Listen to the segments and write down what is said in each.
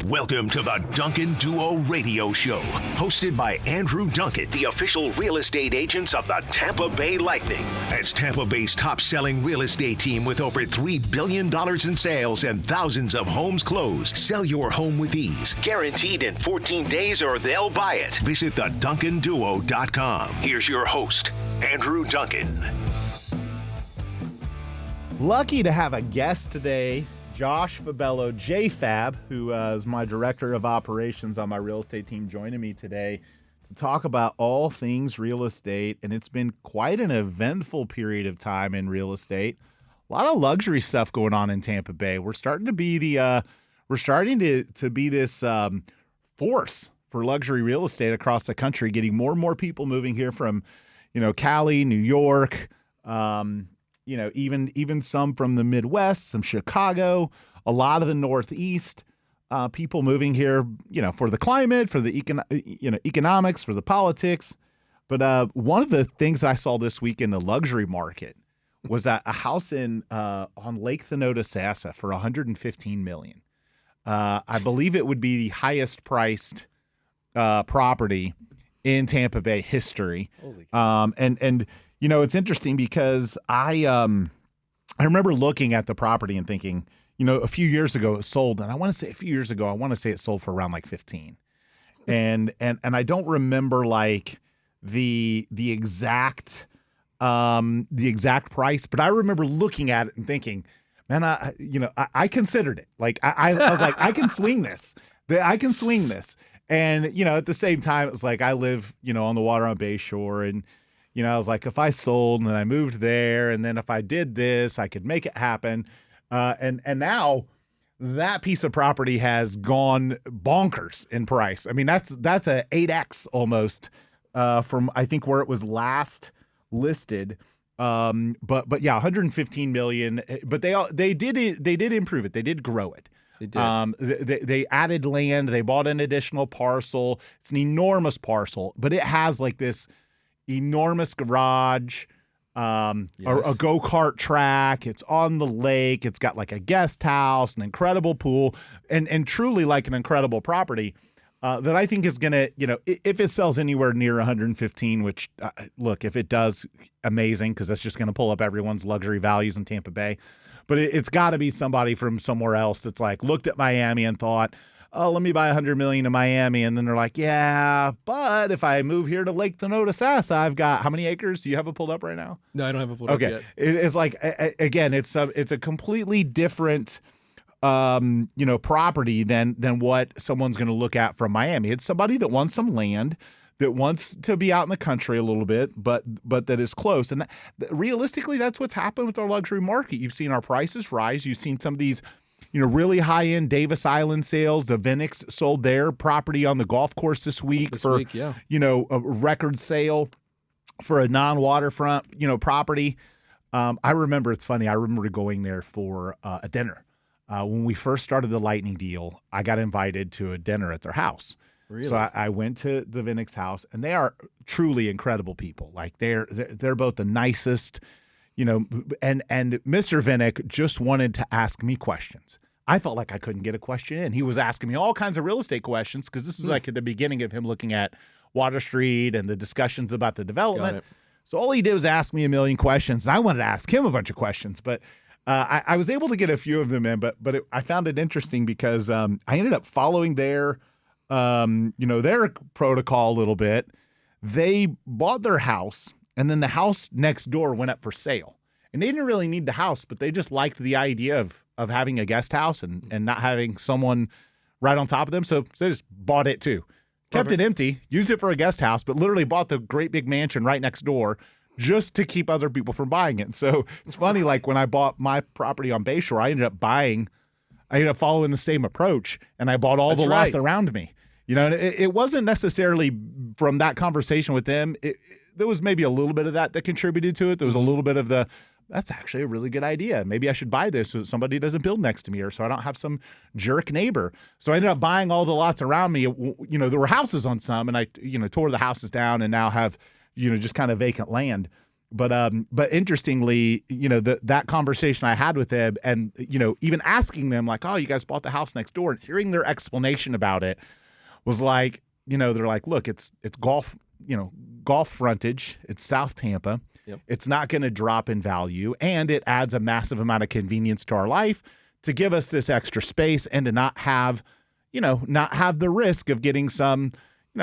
Welcome to the Duncan Duo Radio Show, hosted by Andrew Duncan, the official real estate agents of the Tampa Bay Lightning. As Tampa Bay's top-selling real estate team with over $3 billion in sales and thousands of homes closed, sell your home with ease, guaranteed in 14 days or they'll buy it. Visit theduncanduo.com. Here's your host, Andrew Duncan. Lucky to have a guest today, Josh Fabello, JFab, who is my director of operations on my real estate team, joining me today to talk about all things real estate. And it's been quite an eventful period of time in real estate. A lot of luxury stuff going on in Tampa Bay. We're starting to be to be this force for luxury real estate across the country, getting more and more people moving here from, Cali, New York, even some from the Midwest, some Chicago, a lot of the Northeast, people moving here, for the climate, for the economics, for the politics. But one of the things I saw this week in the luxury market was a house on Lake Thonotosassa for $115 million. I believe it would be the highest priced property in Tampa Bay history. Holy cow. It's interesting because I remember looking at the property and thinking, a few years ago it sold, and I want to say it sold for around like 15. And I don't remember like the exact price, but I remember looking at it and thinking, man, I considered it. Like I was like, I can swing this. I can swing this. And, at the same time, it was like I live, on the water on Bayshore, and I was like, if I sold and then I moved there, and then if I did this, I could make it happen. And now that piece of property has gone bonkers in price. I mean, that's a 8x almost from I think where it was last listed. But yeah, $115 million. But they did improve it. They did grow it. They did. They added land. They bought an additional parcel. It's an enormous parcel, but it has like this enormous garage, a go-kart track. It's on the lake. It's got like a guest house, an incredible pool, and truly like an incredible property that I think is going to, if it sells anywhere near 115, which, look, if it does, amazing, because that's just going to pull up everyone's luxury values in Tampa Bay. But it's got to be somebody from somewhere else that's like looked at Miami and thought, oh, let me buy $100 million in Miami. And then they're like, yeah, but if I move here to Lake Thonotosassa, I've got how many acres? Do you have it pulled up right now? No, I don't have it pulled up yet. It's like, again, it's a completely different, property than what someone's going to look at from Miami. It's somebody that wants some land, that wants to be out in the country a little bit, but that is close. And realistically, that's what's happened with our luxury market. You've seen our prices rise. You've seen some of these really high-end Davis Island sales. The Vinix sold their property on the golf course this week for a record sale for a non-waterfront, property. I remember, it's funny, I remember going there for a dinner. When we first started the Lightning deal, I got invited to a dinner at their house. Really? So I went to the Vinix house, and they are truly incredible people. Like they're both the nicest, and Mr. Vinnick just wanted to ask me questions. I felt like I couldn't get a question in. He was asking me all kinds of real estate questions because this is like at the beginning of him looking at Water Street and the discussions about the development. So all he did was ask me a million questions, and I wanted to ask him a bunch of questions. But I was able to get a few of them in, but I found it interesting because I ended up following their protocol a little bit. They bought their house, and then the house next door went up for sale. And they didn't really need the house, but they just liked the idea of having a guest house and not having someone right on top of them. So they just bought it too. Kept it empty, used it for a guest house, but literally bought the great big mansion right next door just to keep other people from buying it. And so it's funny, like when I bought my property on Bayshore, I ended up following the same approach, and I bought all the lots around me. And it wasn't necessarily from that conversation with them. There was maybe a little bit of that contributed to it. There was a little bit of that's actually a really good idea. Maybe I should buy this so that somebody doesn't build next to me, or so I don't have some jerk neighbor. So I ended up buying all the lots around me. There were houses on some, and I, tore the houses down and now have, just kind of vacant land. But interestingly, that conversation I had with them, and even asking them like, oh, you guys bought the house next door, and hearing their explanation about it was like, they're like, look, it's golf frontage, it's South Tampa. Yep. It's not going to drop in value, and it adds a massive amount of convenience to our life to give us this extra space and to not have the risk of getting some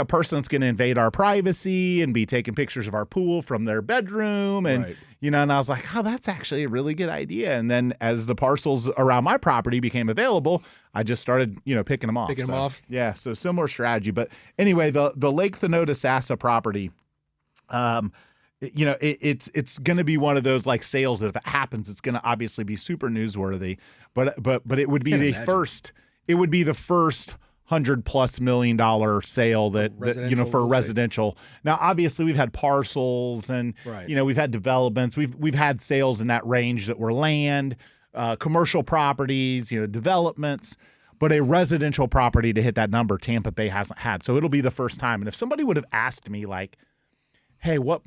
person that's going to invade our privacy and be taking pictures of our pool from their bedroom. And, Right. And I was like, oh, that's actually a really good idea. And then as the parcels around my property became available, I just started, picking them off. Picking them off. Yeah. So similar strategy. But anyway, the Lake Thanota Sassa property, it's going to be one of those like sales that if it happens, it's going to obviously be super newsworthy, but it would be the first $100+ million sale that for residential. Now, obviously we've had parcels and, Right. We've had developments. We've had sales in that range that were land, commercial properties, developments, but a residential property to hit that number, Tampa Bay hasn't had. So it'll be the first time. And if somebody would have asked me like, hey, what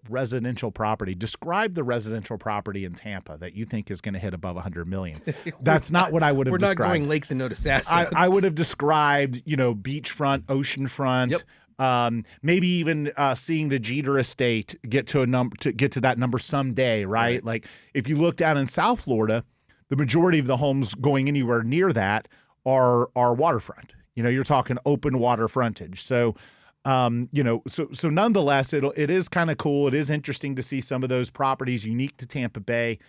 residential property? Describe the residential property in Tampa that you think is going to hit above 100 million. That's not what I would have described. We're not going Lake Thanota Sassa. I would have described, beachfront, oceanfront. Yep. Maybe even seeing the Jeter estate get to that number someday, right? Like if you look down in South Florida, the majority of the homes going anywhere near that are waterfront. You're talking open water frontage. So. So nonetheless, it is kind of cool. It is interesting to see some of those properties unique to Tampa Bay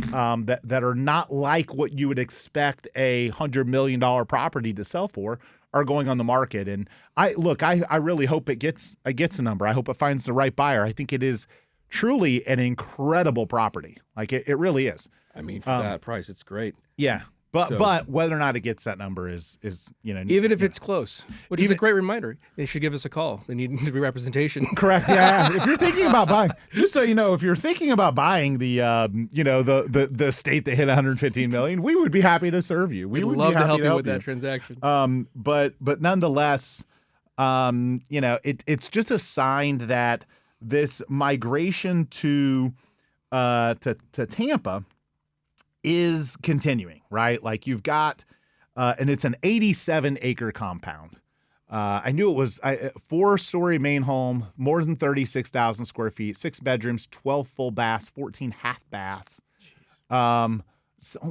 that are not like what you would expect a $100 million property to sell for are going on the market. And I really hope it gets a number. I hope it finds the right buyer. I think it is truly an incredible property. Like it really is. I mean, for that price, it's great. Yeah. But whether or not it gets that number is even if it's close, which is a great reminder. They should give us a call. They need to be representation. Correct. Yeah. If you're thinking about buying, just so you know, if you're thinking about buying the the state that hit 115 million, we would be happy to serve you. We'd love to help you with that transaction. But nonetheless, it's just a sign that this migration to Tampa is continuing, right? Like you've got, and it's an 87-acre compound. I knew it was a 4-story main home, more than 36,000 square feet, 6 bedrooms, 12 full baths, 14 half baths.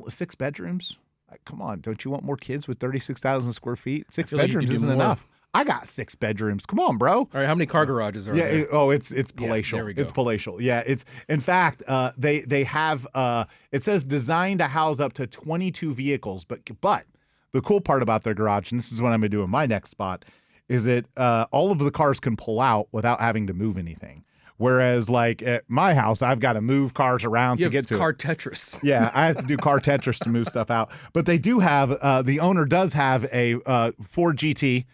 6 bedrooms? Come on, don't you want more kids with 36,000 square feet? 6 bedrooms isn't enough. I got 6 bedrooms. Come on, bro. All right, how many car garages are there? It's palatial. there we go. It's palatial. Yeah, it's in fact, they have it says designed to house up to 22 vehicles, but the cool part about their garage, and this is what I'm going to do in my next spot, is that all of the cars can pull out without having to move anything. Whereas, like at my house, I've got to move cars around to get to car it. Tetris. Yeah, I have to do car Tetris to move stuff out. But they do have the owner does have a Ford GT.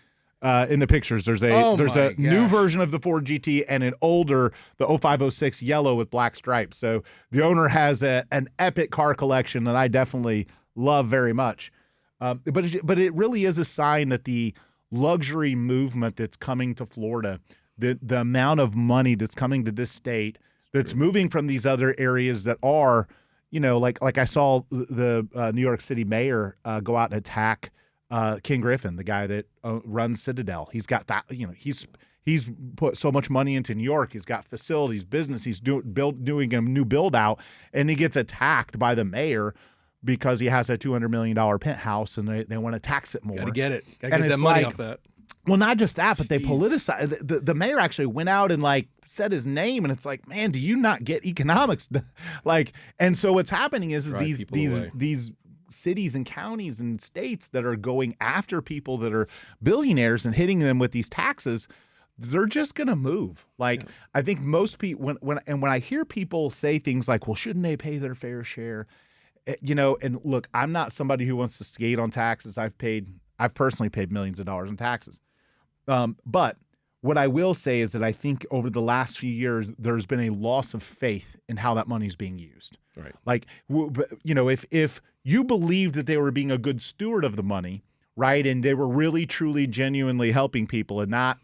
In the pictures, there's a new version of the Ford GT and an older, the 0506 yellow with black stripes. So the owner has an epic car collection that I definitely love very much. But it really is a sign that the luxury movement that's coming to Florida, the amount of money that's coming to this state, that's moving from these other areas that are, like I saw the New York City mayor go out and attack King Griffin, the guy that runs Citadel. He's got that, he's put so much money into New York. He's got facilities, business. He's doing a new build out, and he gets attacked by the mayor because he has a $200 million penthouse, and they want to tax it more. Got to get it. Got to get that money off that. Well, not just that, but they politicize. The mayor actually went out and said his name, and it's like, man, do you not get economics? And so what's happening is these cities and counties and states that are going after people that are billionaires and hitting them with these taxes, they're just going to move. I think most people, when I hear people say things like, well, shouldn't they pay their fair share? And look, I'm not somebody who wants to skate on taxes. I've personally paid millions of dollars in taxes. But what I will say is that I think over the last few years, there's been a loss of faith in how that money's being used. Right. If you believed that they were being a good steward of the money right? And they were really, truly, genuinely helping people and not,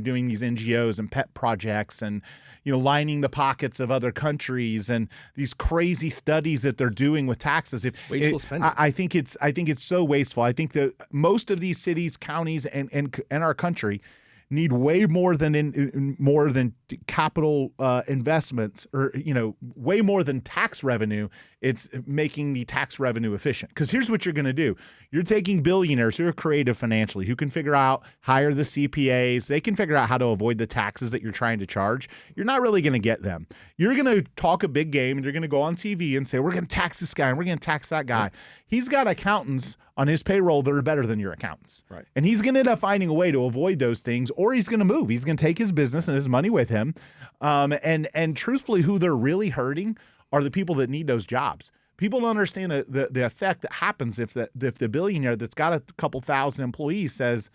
doing these NGOs and pet projects and, lining the pockets of other countries and these crazy studies that they're doing with taxes. Wasteful spending. I think it's so wasteful. I think that most of these cities, counties, and our country need way more than capital investments, or way more than tax revenue. It's making the tax revenue efficient. Because here's what you're going to do: you're taking billionaires who are creative financially, who can figure out, hire the CPAs, they can figure out how to avoid the taxes that you're trying to charge. You're not really going to get them. You're going to talk a big game, and you're going to go on TV and say, we're going to tax this guy and we're going to tax that guy. He's got accountants on his payroll that are better than your accountants. Right. And he's going to end up finding a way to avoid those things, or he's going to move. He's going to take his business and his money with him. And truthfully, who they're really hurting are the people that need those jobs. People don't understand the effect that happens if the billionaire that's got a couple thousand employees says,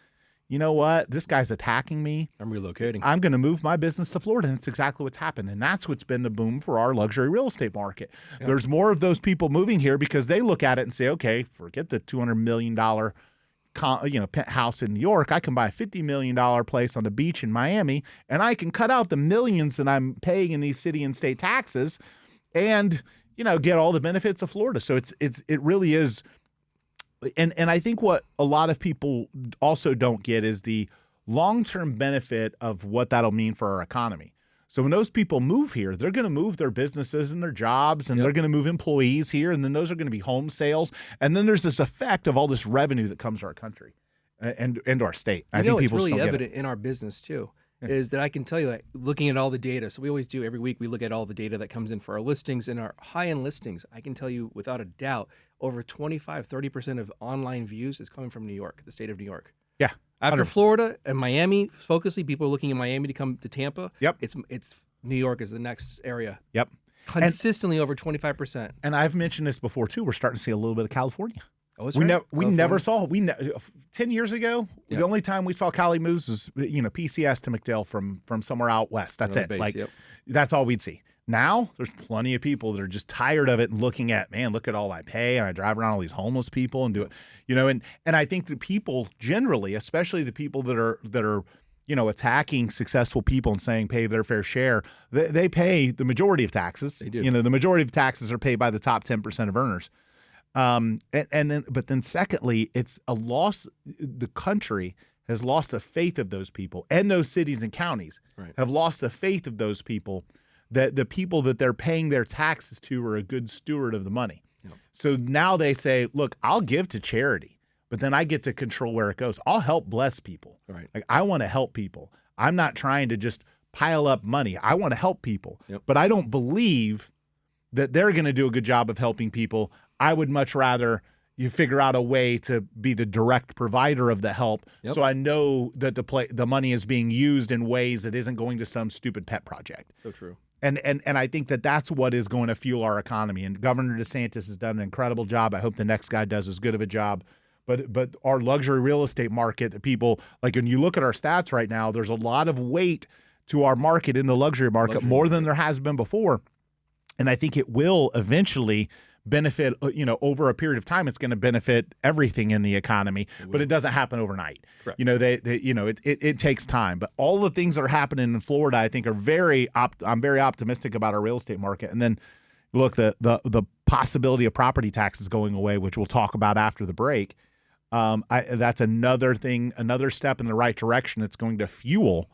you know what, this guy's attacking me. I'm relocating. I'm going to move my business to Florida. And that's exactly what's happened. And that's what's been the boom for our luxury real estate market. Yeah. There's more of those people moving here because they look at it and say, okay, forget the $200 million penthouse in New York. I can buy a $50 million place on the beach in Miami, and I can cut out the millions that I'm paying in these city and state taxes and, get all the benefits of Florida. So it really is. And I think what a lot of people also don't get is the long-term benefit of what that'll mean for our economy. So when those people move here, they're going to move their businesses and their jobs, and they're going to move employees here, and then those are going to be home sales. And then there's this effect of all this revenue that comes to our country and our state. I think it's people really still evident in our business too, is that I can tell you that looking at all the data. So we always do every week. We look at all the data that comes in for our listings and our high-end listings. I can tell you without a doubt, over 30% of online views is coming from New York, the state of New York. Yeah. After Florida and Miami, focusedly, people are looking in Miami to come to Tampa. Yep. It's New York is the next area. Yep. Consistently over 25%. And I've mentioned this before too. We're starting to see a little bit of California. Oh, it's we never saw 10 years ago. Yep. The only time we saw Cali moves was PCS to McDale from somewhere out west. That's it. Base, that's all we'd see. Now there's plenty of people that are just tired of it and looking at, man, look at all I pay, and I drive around all these homeless people and do it, and I think the people generally, especially the people that are attacking successful people and saying pay their fair share, they pay the majority of taxes. They do. The majority of taxes are paid by the top 10% of earners. But then secondly, it's a loss. The country has lost the faith of those people, and those cities and counties have lost the faith of those people, that the people that they're paying their taxes to are a good steward of the money. Yep. So now they say, look, I'll give to charity, but then I get to control where it goes. I'll help bless people. Right. Like, I want to help people. I'm not trying to just pile up money. I want to help people. Yep. But I don't believe that they're going to do a good job of helping people. I would much rather you figure out a way to be the direct provider of the help. Yep. So I know that the money is being used in ways that isn't going to some stupid pet project. So true. And I think that's what is going to fuel our economy. And Governor DeSantis has done an incredible job. I hope the next guy does as good of a job. But our luxury real estate market, the people, like when you look at our stats right now, there's a lot of weight to our market in the luxury market, more than there has been before. And I think it will eventually benefit, over a period of time. It's going to benefit everything in the economy, but it doesn't happen overnight. Correct. It takes time. But all the things that are happening in Florida, I think, I'm very optimistic about our real estate market. And then, look, the possibility of property taxes going away, which we'll talk about after the break. That's another thing, another step in the right direction. It's going to fuel,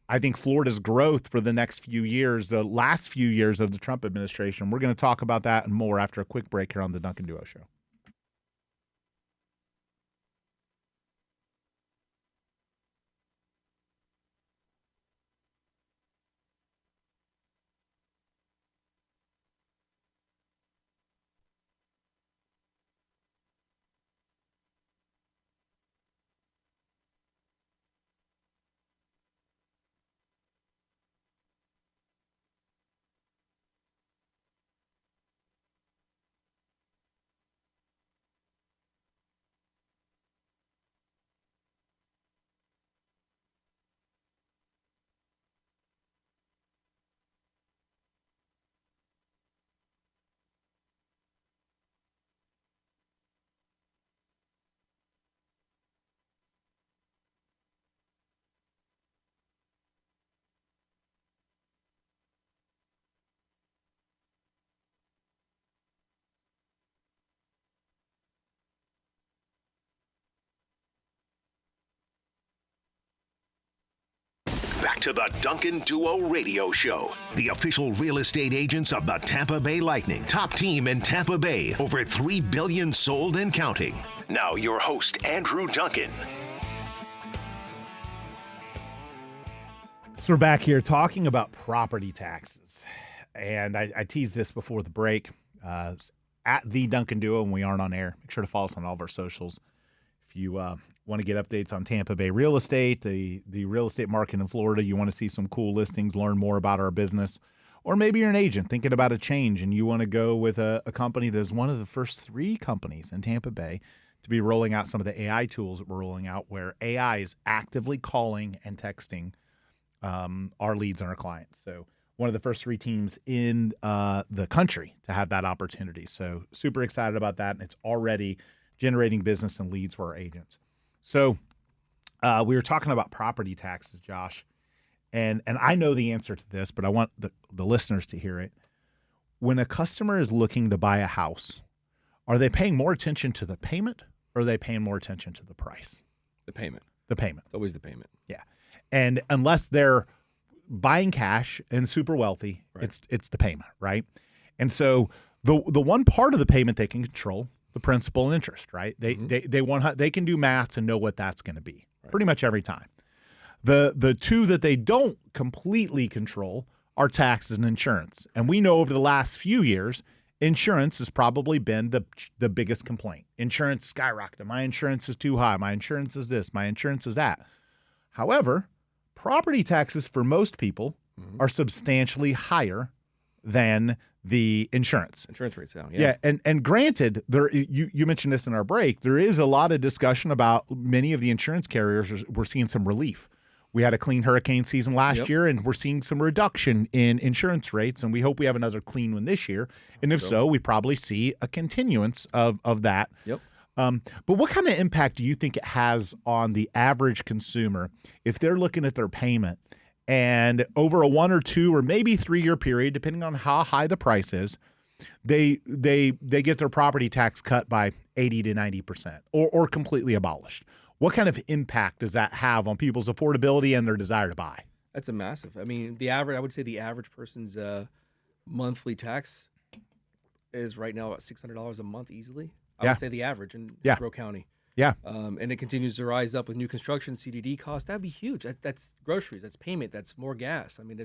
I think, Florida's growth for the next few years, the last few years of the Trump administration. We're going to talk about that and more after a quick break here on the Duncan Duo Show. back to the Duncan Duo Radio Show, the official real estate agents of the Tampa Bay Lightning. Top team in Tampa Bay, over $3 billion sold and counting. Now your host, Andrew Duncan. So we're back here talking about property taxes. And I teased this before the break. At the Duncan Duo, and we aren't on air. Make sure to follow us on all of our socials. If you want to get updates on Tampa Bay real estate, the real estate market in Florida, you want to see some cool listings, learn more about our business, or maybe you're an agent thinking about a change and you want to go with a company that is one of the first 3 companies in Tampa Bay to be rolling out some of the AI tools that we're rolling out, where AI is actively calling and texting our leads and our clients. So one of the first 3 teams in the country to have that opportunity. So super excited about that, and it's already generating business and leads for our agents. So we were talking about property taxes, Josh, and I know the answer to this, but I want the listeners to hear it. When a customer is looking to buy a house, are they paying more attention to the payment, or are they paying more attention to the price? The payment. The payment. It's always the payment. Yeah. And unless they're buying cash and super wealthy, right, it's the payment, right? And so the one part of the payment they can control, the principal and interest, right? They can do math and know what that's going to be pretty much every time. The 2 that they don't completely control are taxes and insurance. And we know over the last few years, insurance has probably been the biggest complaint. Insurance skyrocketed. My insurance is too high. My insurance is this. My insurance is that. However, property taxes for most people are substantially higher than the insurance. Insurance rates down, yeah. Yeah, and granted, you mentioned this in our break, there is a lot of discussion about many of the insurance carriers. We're seeing some relief. We had a clean hurricane season last year, and we're seeing some reduction in insurance rates, and we hope we have another clean one this year. And if so, we probably see a continuance of that. Yep. But what kind of impact do you think it has on the average consumer if they're looking at their payment and over a 1 or 2 or maybe 3-year period, depending on how high the price is, they get their property tax cut by 80 to 90% or completely abolished? What kind of impact does that have on people's affordability and their desire to buy? That's a massive. I mean, I would say the average person's monthly tax is right now about $600 a month easily. I would say the average in Hillsborough County. Yeah. And it continues to rise up with new construction, CDD costs. That'd be huge. That's groceries. That's payment. That's more gas. I mean,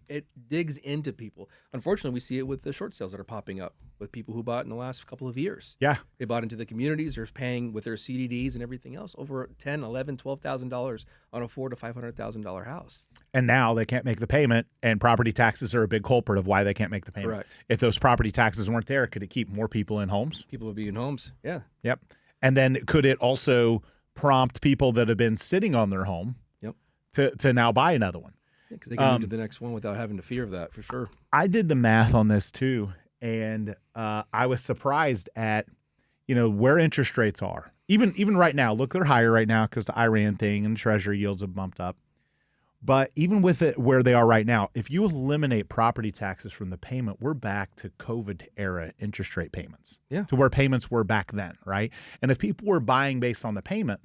it digs into people. Unfortunately, we see it with the short sales that are popping up with people who bought in the last couple of years. Yeah. They bought into the communities. They're paying with their CDDs and everything else over $10,000, $11,000, $12,000 on a $400,000 to $500,000 house. And now they can't make the payment, and property taxes are a big culprit of why they can't make the payment. Correct. If those property taxes weren't there, could it keep more people in homes? People would be in homes. Yeah. Yep. And then could it also prompt people that have been sitting on their home to now buy another one? Yeah, because they can move to the next one without having to fear of that, for sure. I did the math on this too, and I was surprised at where interest rates are. Even right now, look, they're higher right now because the Iran thing and Treasury yields have bumped up. But even with it where they are right now, if you eliminate property taxes from the payment, we're back to COVID era interest rate payments, to where payments were back then, right? And if people were buying based on the payment,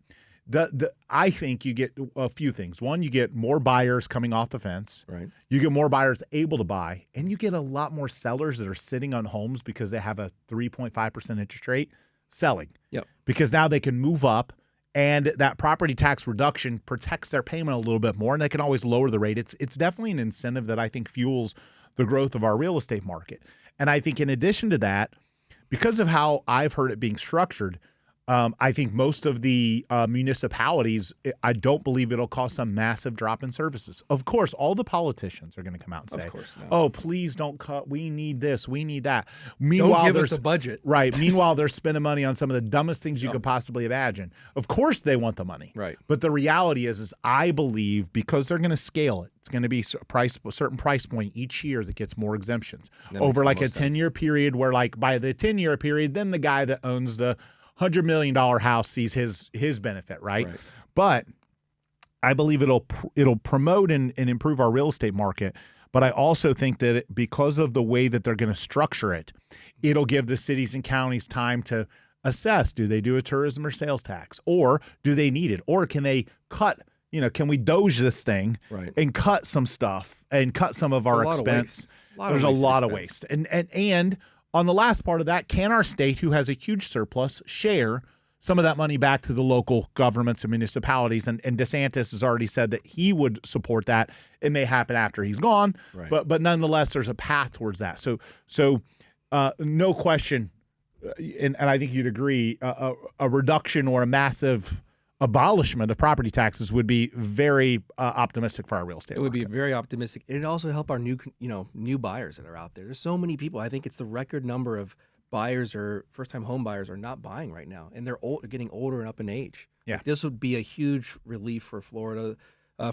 I think you get a few things. One, you get more buyers coming off the fence. Right. You get more buyers able to buy, and you get a lot more sellers that are sitting on homes because they have a 3.5% interest rate selling. Yep. Because now they can move up. And that property tax reduction protects their payment a little bit more, and they can always lower the rate. It's definitely an incentive that I think fuels the growth of our real estate market. And I think in addition to that, because of how I've heard it being structured, I think most of the municipalities, I don't believe it'll cause some massive drop in services. Of course, all the politicians are going to come out and say, "Oh, please don't cut. We need this. We need that." Meanwhile, don't give us a budget. Right. Meanwhile, they're spending money on some of the dumbest things you could possibly imagine. Of course, they want the money. Right. But the reality is I believe because they're going to scale it, it's going to be a certain price point each year that gets more exemptions over like a 10-year period. Where like by the 10-year period, then the guy that owns the $100 million house sees his benefit, right? But I believe it'll promote and improve our real estate market. But I also think that because of the way that they're going to structure it, it'll give the cities and counties time to assess, do they do a tourism or sales tax? Or do they need it? Or can they cut can we doge this thing Right. and cut some stuff and cut some of our expense? There's a lot of waste. And on the last part of that, can our state, who has a huge surplus, share some of that money back to the local governments and municipalities? And DeSantis has already said that he would support that. It may happen after he's gone, Right. but nonetheless, there's a path towards that. So no question, and I think you'd agree, a reduction or a massive abolishment of property taxes would be very optimistic for our real estate. It would be very optimistic. It'd also help our new buyers that are out there. There's so many people. I think it's the record number of buyers or first-time home buyers are not buying right now, and they're getting older and up in age. Yeah, this would be a huge relief for Florida,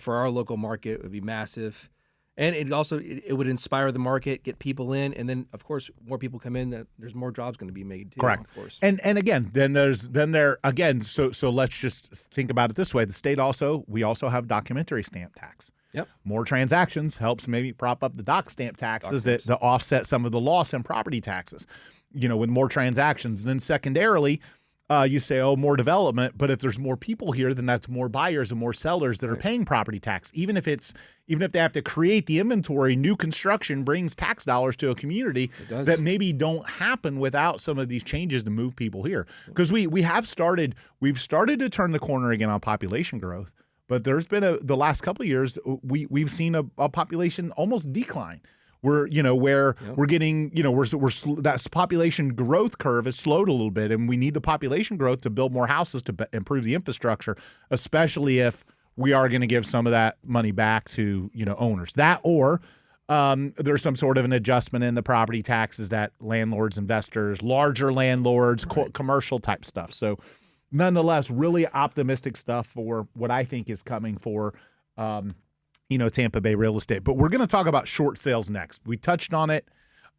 for our local market. It would be massive, and it would inspire the market, get people in, and then of course more people come in. That there's more jobs going to be made too. Correct. Of course. And again, so let's just think about it this way: the state we also have documentary stamp tax. Yep. More transactions helps maybe prop up the doc stamp taxes to offset some of the loss in property taxes. With more transactions, and then secondarily, you say, more development. But if there's more people here, then that's more buyers and more sellers that are paying property tax. Even if they have to create the inventory, new construction brings tax dollars to a community that maybe don't happen without some of these changes to move people here. Because we've started to turn the corner again on population growth. But there's been the last couple of years, we've seen a population almost decline. We're getting, that population growth curve has slowed a little bit, and we need the population growth to build more houses to improve the infrastructure, especially if we are going to give some of that money back to, owners. That or there's some sort of an adjustment in the property taxes that landlords, investors, larger landlords, commercial type stuff. So nonetheless, really optimistic stuff for what I think is coming for Tampa Bay real estate. But we're going to talk about short sales next. We touched on it.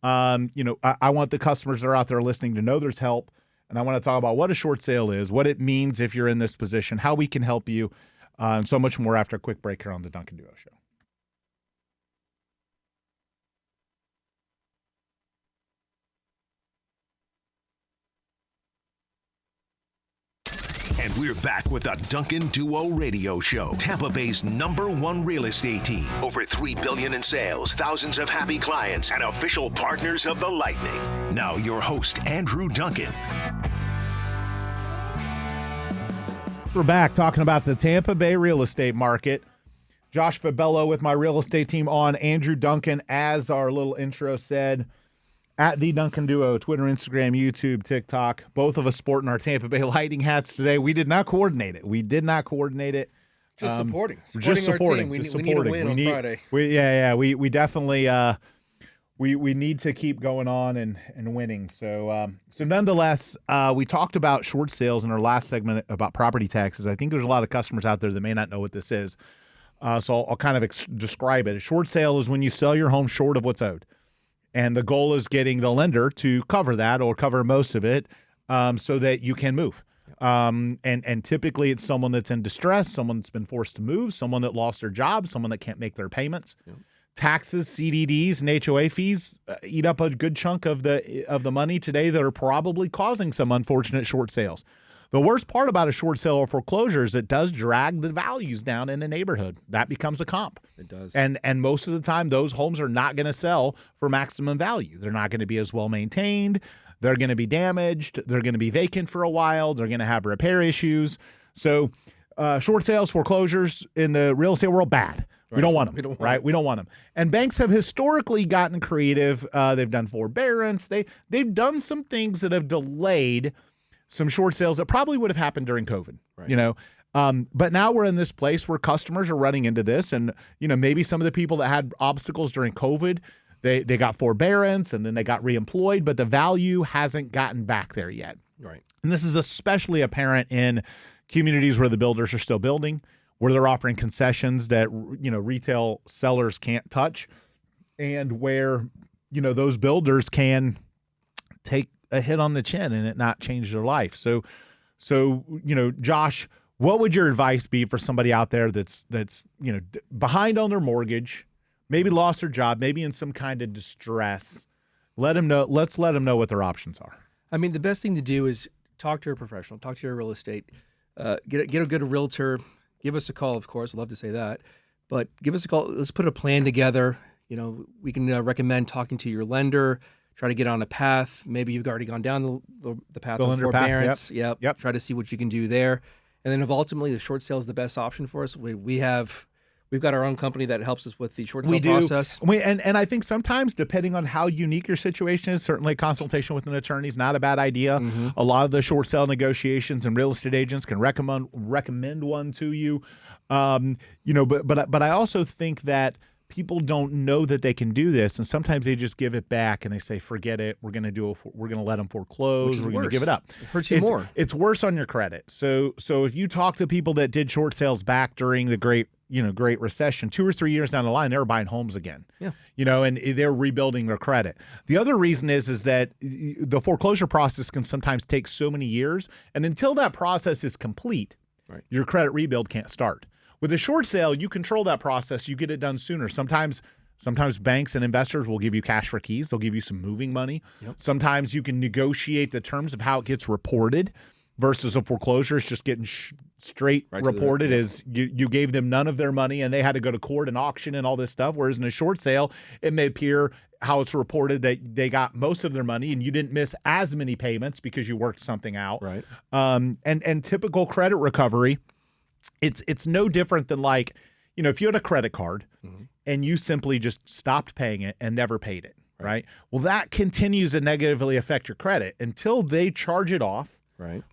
I want the customers that are out there listening to know there's help. And I want to talk about what a short sale is, what it means if you're in this position, how we can help you, and so much more after a quick break here on the Duncan Duo Show. And we're back with the Duncan Duo Radio Show, Tampa Bay's #1 real estate team. Over $3 billion in sales, thousands of happy clients, and official partners of the Lightning. Now your host, Andrew Duncan. We're back talking about the Tampa Bay real estate market. Josh Fabello with my real estate team on. Andrew Duncan, as our little intro said, at the Duncan Duo, Twitter, Instagram, YouTube, TikTok. Both of us sporting our Tampa Bay Lightning hats today. We did not coordinate it. Just supporting Just our supporting. team. We Just need a supporting. win on Friday. We definitely we need to keep going on and winning. So nonetheless, we talked about short sales in our last segment about property taxes. I think there's a lot of customers out there that may not know what this is. So I'll kind of describe it. A short sale is when you sell your home short of what's owed. And the goal is getting the lender to cover that or cover most of it so that you can move. And typically it's someone that's in distress, someone that's been forced to move, someone that lost their job, someone that can't make their payments. Yep. Taxes, CDDs, and HOA fees eat up a good chunk of the money today that are probably causing some unfortunate short sales. The worst part about a short sale or foreclosure is it does drag the values down in the neighborhood. That becomes a comp. It does. And most of the time, those homes are not going to sell for maximum value. They're not going to be as well maintained. They're going to be damaged. They're going to be vacant for a while. They're going to have repair issues. So short sales, foreclosures in the real estate world, bad. Right. We don't want them, right? We don't want them. And banks have historically gotten creative. They've done forbearance. They've done some things that have delayed some short sales that probably would have happened during COVID, right. But now we're in this place where customers are running into this. And, maybe some of the people that had obstacles during COVID, they got forbearance and then they got reemployed, but the value hasn't gotten back there yet. Right. And this is especially apparent in communities where the builders are still building, where they're offering concessions that, retail sellers can't touch, and where, those builders can take a hit on the chin and it not change their life. So, Josh, what would your advice be for somebody out there that's behind on their mortgage, maybe lost their job, maybe in some kind of distress? Let's let them know what their options are. I mean, the best thing to do is talk to a professional, talk to your real estate, get a good realtor, give us a call, of course. I'd love to say that. But give us a call. Let's put a plan together. We can recommend talking to your lender, try to get on a path. Maybe you've already gone down the path of forbearance. Yep. Try to see what you can do there. And then if ultimately the short sale is the best option for us, we've got our own company that helps us with the short sale process. And I think sometimes, depending on how unique your situation is, certainly consultation with an attorney is not a bad idea. Mm-hmm. A lot of the short sale negotiations and real estate agents can recommend one to you. But I also think that people don't know that they can do this, and sometimes they just give it back and they say, "Forget it. We're going to let them foreclose. We're going to give it up." It hurts you more. It's worse on your credit. So if you talk to people that did short sales back during the Great Recession, 2 or 3 years down the line, they were buying homes again. Yeah. And they're rebuilding their credit. The other reason is that the foreclosure process can sometimes take so many years, and until that process is complete, your credit rebuild can't start. With a short sale, you control that process. You get it done sooner. Sometimes banks and investors will give you cash for keys. They'll give you some moving money. Yep. Sometimes you can negotiate the terms of how it gets reported versus a foreclosure. It's just getting straight reported as you gave them none of their money and they had to go to court and auction and all this stuff. Whereas in a short sale, it may appear how it's reported that they got most of their money and you didn't miss as many payments because you worked something out. Right. And typical credit recovery, it's no different than if you had a credit card and you simply just stopped paying it and never paid it, right? Well, that continues to negatively affect your credit until they charge it off,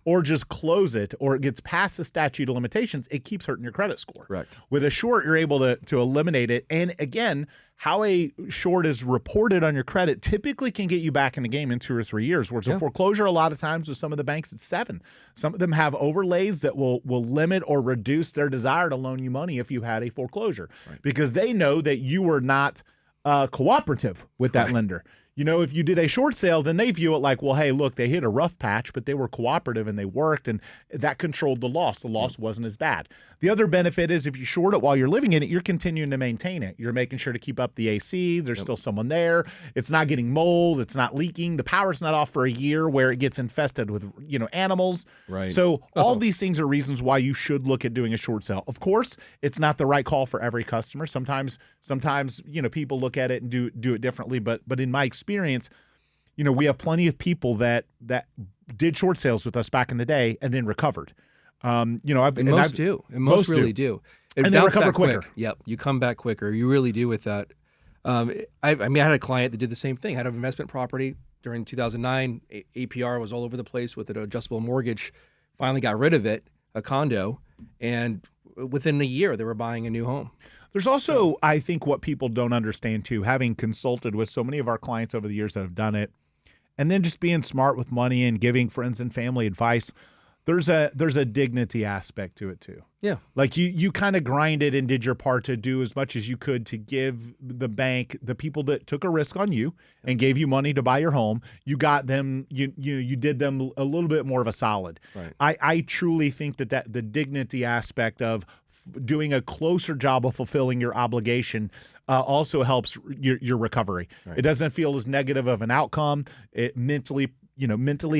or just close it, or it gets past the statute of limitations. It keeps hurting your credit score. Correct. With a short, you're able to eliminate it. And again, how a short is reported on your credit typically can get you back in the game in 2 or 3 years. Whereas a foreclosure, a lot of times with some of the banks, it's 7. Some of them have overlays that will limit or reduce their desire to loan you money if you had a foreclosure, because they know that you were not cooperative with that lender. If you did a short sale, then they view it like, well, hey, look, they hit a rough patch, but they were cooperative and they worked, and that controlled the loss. The loss wasn't as bad. The other benefit is if you short it while you're living in it, you're continuing to maintain it. You're making sure to keep up the AC. There's still someone there. It's not getting mold. It's not leaking. The power's not off for a year where it gets infested with, animals. Right. So all these things are reasons why you should look at doing a short sale. Of course, it's not the right call for every customer. Sometimes, people look at it and do it differently. But in my experience, we have plenty of people that did short sales with us back in the day and then recovered. Most really do. And they recover quicker. Yep, you come back quicker. You really do with that. I had a client that did the same thing. Had an investment property during 2009. APR was all over the place with an adjustable mortgage. Finally got rid of it, a condo, and within a year they were buying a new home. There's also, I think, what people don't understand too, having consulted with so many of our clients over the years that have done it, and then just being smart with money and giving friends and family advice, there's a dignity aspect to it too. Yeah. Like you kind of grinded and did your part to do as much as you could to give the bank, the people that took a risk on you and gave you money to buy your home, you got them, you did them a little bit more of a solid. Right. I truly think that the dignity aspect of doing a closer job of fulfilling your obligation also helps your recovery. Right. It doesn't feel as negative of an outcome. It mentally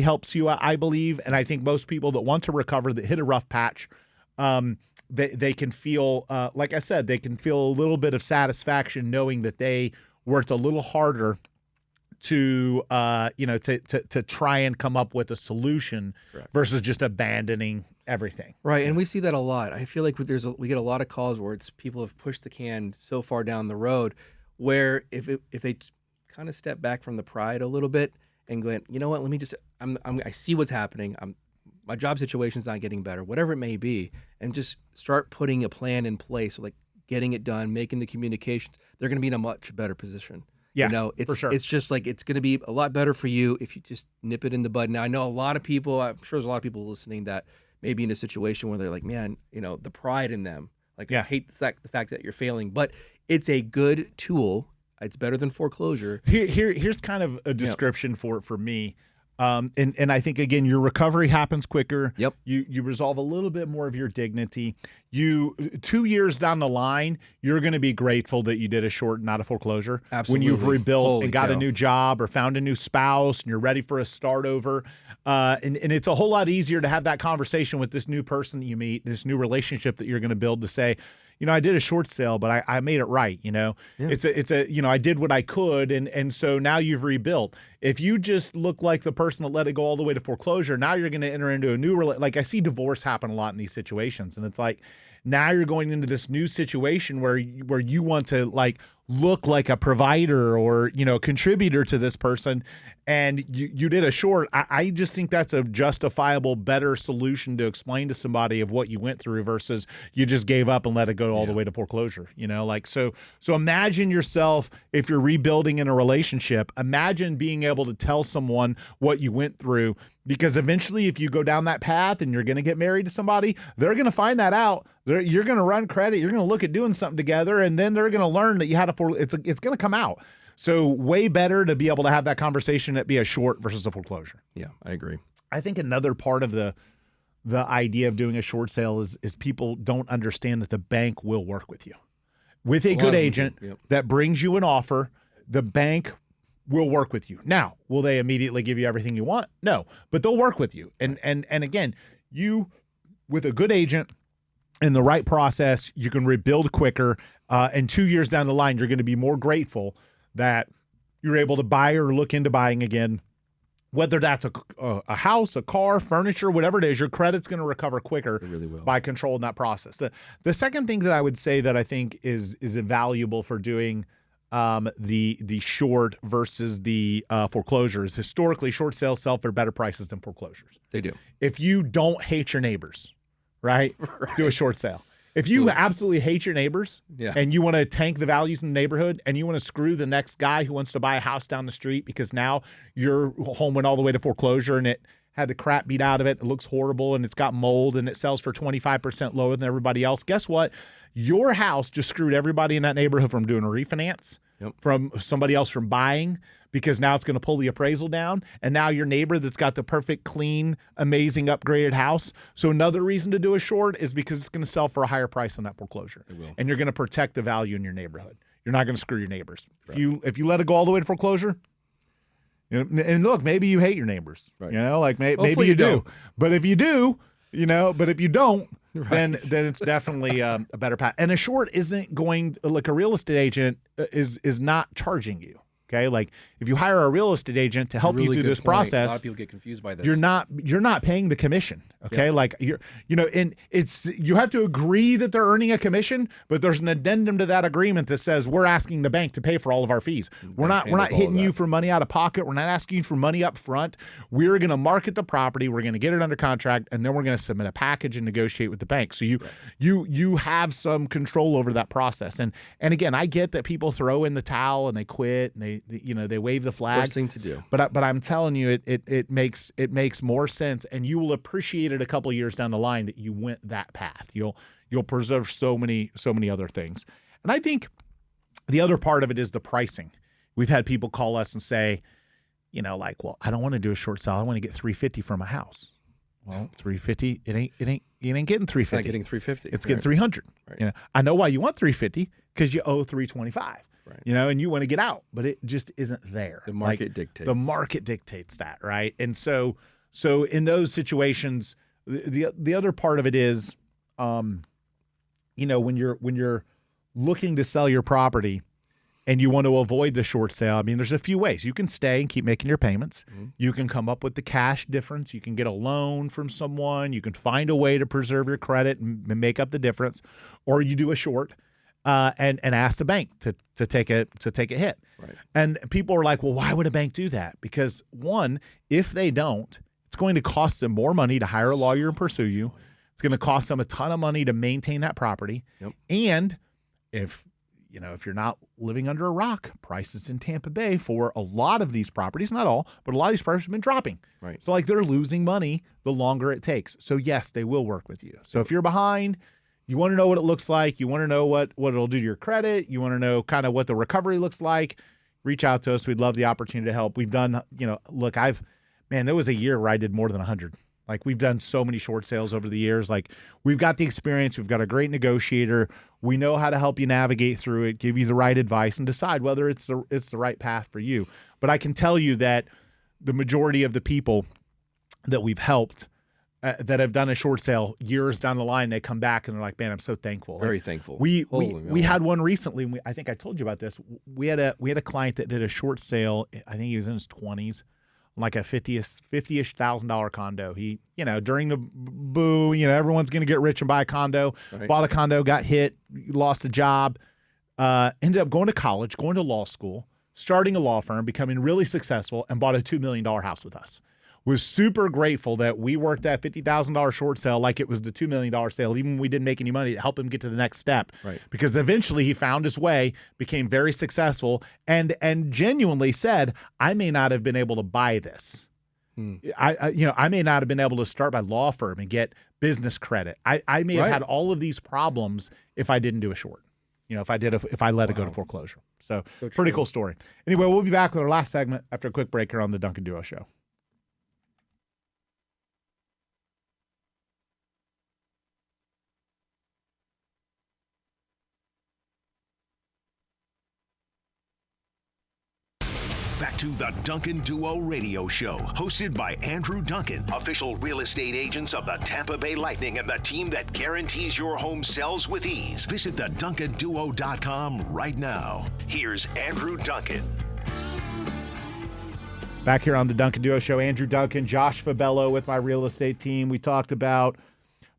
helps you, I believe. And I think most people that want to recover, that hit a rough patch, they can feel, like I said, they can feel a little bit of satisfaction knowing that they worked a little harder to try and come up with a solution versus just abandoning everything. Right, and we see that a lot. I feel like we get a lot of calls where it's people have pushed the can so far down the road, where if they kind of step back from the pride a little bit and go, you know what, let me just, I see what's happening. My job situation's not getting better, whatever it may be, and just start putting a plan in place, like getting it done, making the communications. They're going to be in a much better position. Yeah, it's for sure. It's just like it's going to be a lot better for you if you just nip it in the bud. Now, I know a lot of people, I'm sure there's a lot of people listening that may be in a situation where they're like, man, the pride in them. Like, I hate the fact that you're failing, but it's a good tool. It's better than foreclosure. Here's kind of a description for me. And I think, again, your recovery happens quicker. Yep. You resolve a little bit more of your dignity. 2 years down the line, you're going to be grateful that you did a short, not a foreclosure. Absolutely. When you've rebuilt Holy and got cow. a new job or found a new spouse and you're ready for a start over. And it's a whole lot easier to have that conversation with this new person that you meet, this new relationship that you're going to build, to say, I did a short sale, but I made it right. Yeah. It's a I did what I could, and so now you've rebuilt. If you just look like the person that let it go all the way to foreclosure, now you're going to enter into a new like I see divorce happen a lot in these situations, and it's like now you're going into this new situation where you want to like look like a provider or contributor to this person, and you did a short. I just think that's a justifiable, better solution to explain to somebody of what you went through versus you just gave up and let it go all the way to foreclosure. So imagine yourself, if you're rebuilding in a relationship, imagine being able to tell someone what you went through, because eventually if you go down that path and you're going to get married to somebody, they're going to find that out. You're going to run credit. You're going to look at doing something together, and then they're going to learn that you had it's going to come out. So way better to be able to have that conversation at be a short versus a foreclosure. Yeah, I agree. I think another part of the idea of doing a short sale is people don't understand that the bank will work with you. With a good agent that brings you an offer, the bank will work with you. Now, will they immediately give you everything you want? No, but they'll work with you. And again, you with a good agent in the right process, you can rebuild quicker. And 2 years down the line, you're going to be more grateful that you're able to buy or look into buying again. Whether that's a house, a car, furniture, whatever it is, your credit's going to recover quicker by controlling that process. The second thing that I would say that I think is invaluable for doing the short versus the foreclosures. Historically, short sales sell for better prices than foreclosures. They do. If you don't hate your neighbors, right? Do a short sale. If you absolutely hate your neighbors and you want to tank the values in the neighborhood and you want to screw the next guy who wants to buy a house down the street because now your home went all the way to foreclosure and it had the crap beat out of it, it looks horrible and it's got mold and it sells for 25% lower than everybody else, guess what? Your house just screwed everybody in that neighborhood from doing a refinance, from somebody else from buying, because now it's going to pull the appraisal down. And now your neighbor that's got the perfect, clean, amazing, upgraded house. So another reason to do a short is because it's going to sell for a higher price than that foreclosure. It will. And you're going to protect the value in your neighborhood. You're not going to screw your neighbors. Right. If you let it go all the way to foreclosure, and look, maybe you hate your neighbors. Right. Maybe you do. But if you do, but if you don't, then it's definitely a better path. And a short isn't going, like a real estate agent is not charging you. Okay, like if you hire a real estate agent to help you through this process, a lot of people get confused by this. You're not paying the commission. Okay, like and you have to agree that they're earning a commission, but there's an addendum to that agreement that says we're asking the bank to pay for all of our fees. We're not hitting you for money out of pocket. We're not asking you for money up front. We're going to market the property. We're going to get it under contract, and then we're going to submit a package and negotiate with the bank. So you have some control over that process. And again, I get that people throw in the towel and they quit and they wave the flag. Worst thing to do. But I'm telling you, it makes more sense, and you will appreciate it a couple of years down the line that you went that path. You'll preserve so many other things. And I think the other part of it is the pricing. We've had people call us and say, well, I don't want to do a short sale. I want to get $350 for my house. Well, $350, it ain't getting $350. It's not getting $350. It's getting $300. Right. I know why you want $350, because you owe $325. Right. And you want to get out, but it just isn't there. The market dictates. The market dictates that, right? And so in those situations, the other part of it is, when you're looking to sell your property and you want to avoid the short sale, I mean, there's a few ways. You can stay and keep making your payments. Mm-hmm. You can come up with the cash difference. You can get a loan from someone. You can find a way to preserve your credit and make up the difference, or you do a short. And ask the bank to take a hit. Right. And people are like, well, why would a bank do that? Because one, if they don't, it's going to cost them more money to hire a lawyer and pursue you. It's going to cost them a ton of money to maintain that property. Yep. And if you're not living under a rock, prices in Tampa Bay for a lot of these properties, not all, but a lot of these properties have been dropping. Right. So they're losing money the longer it takes. So yes, they will work with you. So if you're behind, you want to know what it looks like. You want to know what it'll do to your credit. You want to know kind of what the recovery looks like. Reach out to us. We'd love the opportunity to help. We've done, look, I've man, there was a year where I did more than 100. Like, we've done so many short sales over the years. Like, we've got the experience. We've got a great negotiator. We know how to help you navigate through it, give you the right advice, and decide whether it's the right path for you. But I can tell you that the majority of the people that we've helped that have done a short sale years down the line, they come back and they're like, man, I'm so thankful. Very thankful. We had one recently. And I think I told you about this. We had a client that did a short sale. I think he was in his 20s, like a $50,000 condo. He, during the boo, everyone's going to get rich and buy a condo. Right. Bought a condo, got hit, lost a job, ended up going to college, going to law school, starting a law firm, becoming really successful, and bought a $2 million house with us. Was super grateful that we worked that $50,000 short sale like it was the $2 million sale, even when we didn't make any money, to help him get to the next step. Right. Because eventually he found his way, became very successful, and genuinely said, I may not have been able to buy this. I may not have been able to start my law firm and get business credit. I may have had all of these problems if I didn't do a short. If I let it go to foreclosure. So pretty cool story. Anyway, we'll be back with our last segment after a quick break here on the Duncan Duo Show. Back to the Duncan Duo Radio Show, hosted by Andrew Duncan, official real estate agents of the Tampa Bay Lightning and the team that guarantees your home sells with ease. Visit theduncanduo.com right now. Here's Andrew Duncan. Back here on the Duncan Duo Show, Andrew Duncan, Josh Fabello with my real estate team. We talked about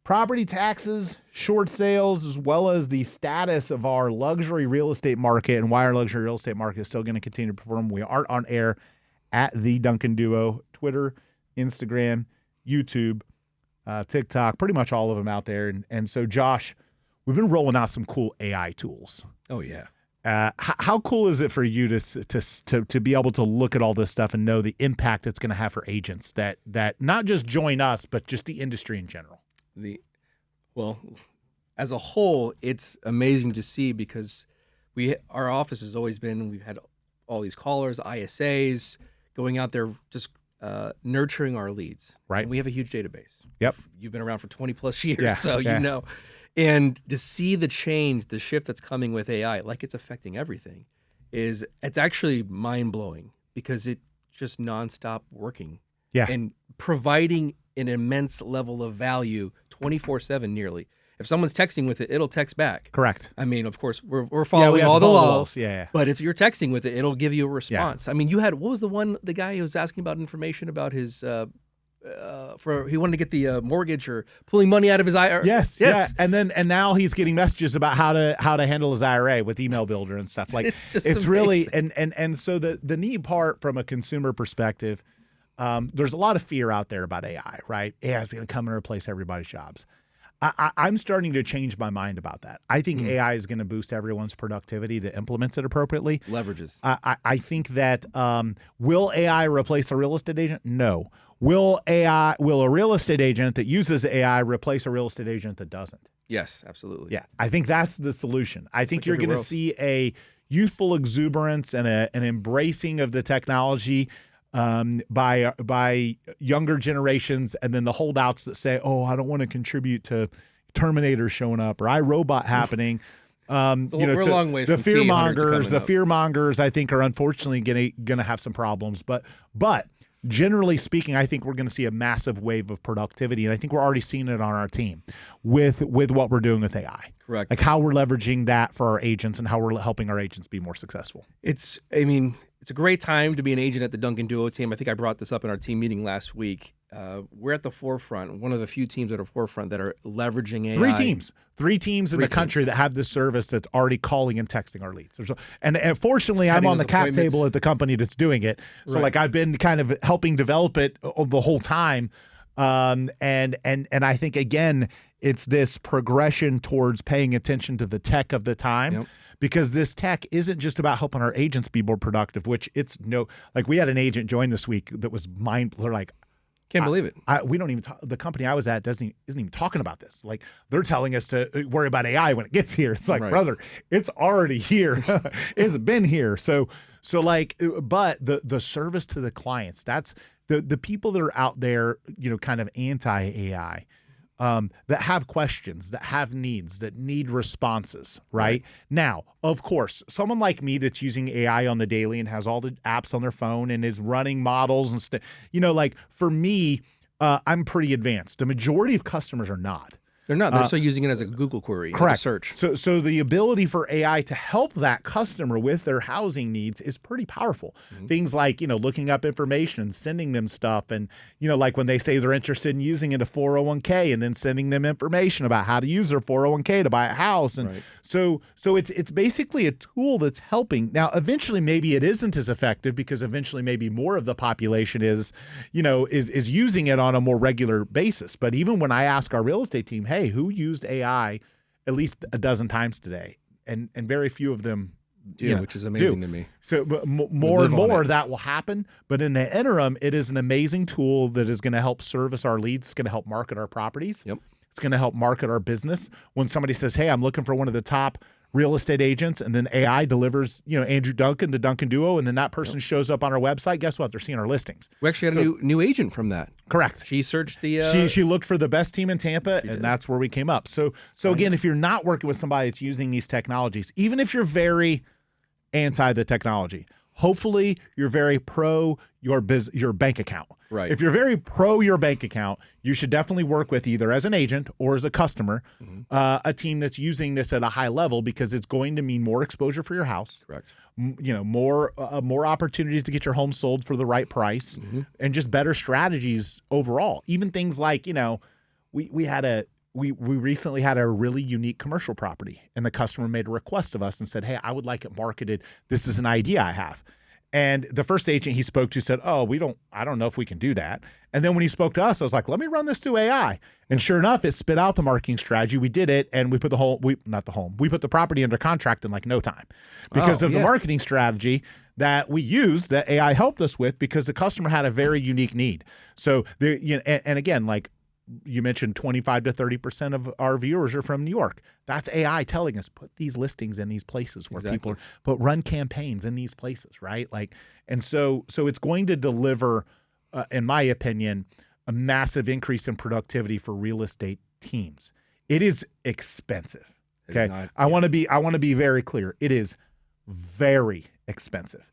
property taxes, short sales, as well as the status of our luxury real estate market and why our luxury real estate market is still going to continue to perform. We are on air at the Duncan Duo, Twitter, Instagram, YouTube, TikTok, pretty much all of them out there. And so, Josh, we've been rolling out some cool AI tools. Oh, yeah. How cool is it for you to be able to look at all this stuff and know the impact it's going to have for agents that not just join us, but just the industry in general? Well, as a whole, it's amazing to see because our office has always been, we've had all these callers, ISAs, going out there just nurturing our leads. Right. And we have a huge database. Yep. You've been around for 20 plus years, so you know. And to see the change, the shift that's coming with AI, like it's affecting everything, it's actually mind-blowing because it's just nonstop working. Yeah. And providing an immense level of value 24/7 nearly. If someone's texting with it, it'll text back. Correct. I mean, of course, we're following all the laws. Yeah. But if you're texting with it, it'll give you a response. I mean, what was the guy who was asking about information about his he wanted to get the mortgage or pulling money out of his IRA. Yes. Yeah. And now he's getting messages about how to handle his IRA with email builder and stuff. Like it's really and so the neat part from a consumer perspective, there's a lot of fear out there about AI, right? AI is going to come and replace everybody's jobs. I'm starting to change my mind about that. I think AI is going to boost everyone's productivity that implements it appropriately. Leverages. I think that will AI replace a real estate agent? No. Will a real estate agent that uses AI replace a real estate agent that doesn't? Yes, absolutely. Yeah, I think that's the solution. I think you're going to see a youthful exuberance and an embracing of the technology by younger generations, and then the holdouts that say, "Oh, I don't want to contribute to Terminator showing up or iRobot happening." We're a long way from the fearmongers, I think, are unfortunately going to have some problems. But generally speaking, I think we're going to see a massive wave of productivity, and I think we're already seeing it on our team with what we're doing with AI. Correct. Like how we're leveraging that for our agents and how we're helping our agents be more successful. It's a great time to be an agent at the Duncan Duo team. I think I brought this up in our team meeting last week. We're at the forefront, one of the few teams at the forefront that are leveraging AI. Three teams in the country that have this service that's already calling and texting our leads. And fortunately, I'm on the cap table at the company that's doing it. So like I've been kind of helping develop it the whole time. And I think, again, it's this progression towards paying attention to the tech of the time. Yep. Because this tech isn't just about helping our agents be more productive, which like we had an agent join this week that was they're like, can't believe it. We don't even the company I was at isn't even talking about this. Like they're telling us to worry about AI when it gets here. It's like, brother, it's already here. It's been here. So like, but the service to the clients, the people that are out there, kind of anti-AI, that have questions, that have needs, that need responses, right? Now, of course, someone like me that's using AI on the daily and has all the apps on their phone and is running models and stuff, like for me, I'm pretty advanced. The majority of customers are not. They're not. They're still using it as a Google query, correct. Like a search. So the ability for AI to help that customer with their housing needs is pretty powerful. Things like, looking up information and sending them stuff. And, like when they say they're interested in using it a 401k and then sending them information about how to use their 401k to buy a house. And so it's basically a tool that's helping. Now, eventually, maybe it isn't as effective because eventually maybe more of the population is using it on a more regular basis. But even when I ask our real estate team, hey, who used AI at least a dozen times today? And very few of them do, which is amazing to me. So more and more that will happen. But in the interim, it is an amazing tool that is going to help service our leads. It's going to help market our properties. Yep. It's going to help market our business. When somebody says, hey, I'm looking for one of the top real estate agents, and then AI delivers, Andrew Duncan, the Duncan duo, and then that person shows up on our website, guess what? They're seeing our listings. We actually had a new agent from that. Correct. She searched the... She looked for the best team in Tampa, and that's where we came up. So again, if you're not working with somebody that's using these technologies, even if you're very anti the technology, hopefully you're very pro your bank account. Right. If you're very pro your bank account, you should definitely work with either as an agent or as a customer, a team that's using this at a high level, because it's going to mean more exposure for your house. Correct. More opportunities to get your home sold for the right price, and just better strategies overall. Even things like, we recently had a really unique commercial property, and the customer made a request of us and said, hey, I would like it marketed. This is an idea I have. And the first agent he spoke to said, oh, I don't know if we can do that. And then when he spoke to us, I was like, let me run this through AI. And sure enough, it spit out the marketing strategy. We did it, and we put we put the property under contract in like no time because of the marketing strategy that we used, that AI helped us with, because the customer had a very unique need. So and again, like you mentioned, 25 to 30% of our viewers are from New York. That's AI telling us, put these listings in these places where people run campaigns in these places, right? And so it's going to deliver, in my opinion, a massive increase in productivity for real estate teams. It is expensive. Okay. I want to be very clear. It is very expensive.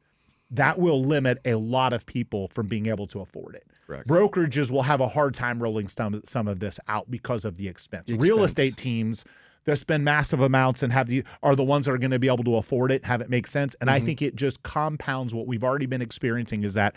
That will limit a lot of people from being able to afford it. Correct. Brokerages will have a hard time rolling some of this out because of the expense. Real estate teams that spend massive amounts and are the ones that are going to be able to afford it, have it make sense. And I think it just compounds what we've already been experiencing, is that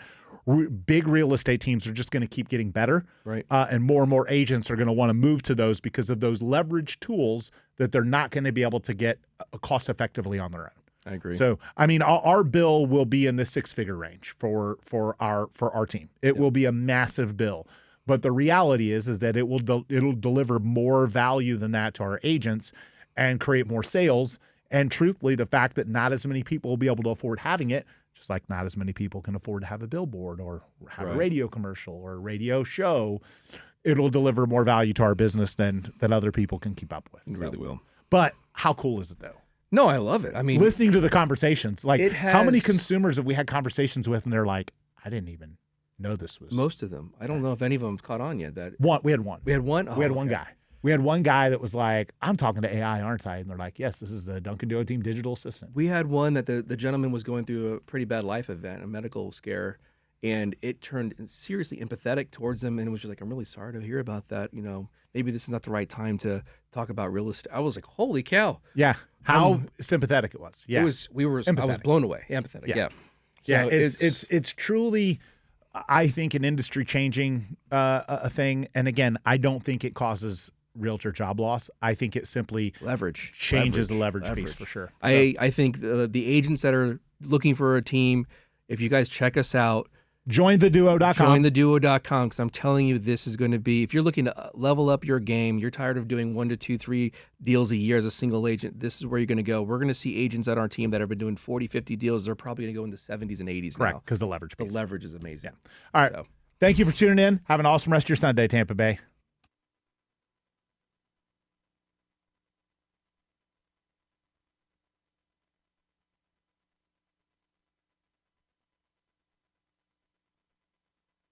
big real estate teams are just going to keep getting better. Right. And more agents are going to want to move to those because of those leverage tools that they're not going to be able to get cost effectively on their own. I agree. So, I mean, our bill will be in the six-figure range for our team. It will be a massive bill, but the reality is that it'll deliver more value than that to our agents and create more sales. And truthfully, the fact that not as many people will be able to afford having it, just like not as many people can afford to have a billboard or have a radio commercial or a radio show, it'll deliver more value to our business than other people can keep up with. It really will. But how cool is it, though? No, I love it. I mean, listening to the conversations, like how many consumers have we had conversations with, and they're like, I didn't even know this was. Most of them. I don't know if any of them's caught on yet. We had one. We had one? We had one guy. We had one guy that was like, I'm talking to AI, aren't I? And they're like, yes, this is the Duncan Duo Team digital assistant. We had one that the gentleman was going through a pretty bad life event, a medical scare, and it turned seriously empathetic towards him, and it was just like, I'm really sorry to hear about that. Maybe this is not the right time to talk about real estate. I was like, holy cow. Yeah. How sympathetic it was. Yeah. I was blown away. Empathetic. Yeah. So it's truly, I think, an industry changing a thing. And again, I don't think it causes realtor job loss. I think it simply changes the leverage piece for sure. So, I think the agents that are looking for a team, if you guys check us out, jointheduo.com. Jointheduo.com, because I'm telling you, this is going to be, if you're looking to level up your game, you're tired of doing 1 to 2, 3 deals a year as a single agent, this is where you're going to go. We're going to see agents at our team that have been doing 40, 50 deals. They're probably going to go in the 70s and 80s now. Correct, because the leverage piece. The leverage is amazing. Yeah. All right. Thank you for tuning in. Have an awesome rest of your Sunday, Tampa Bay.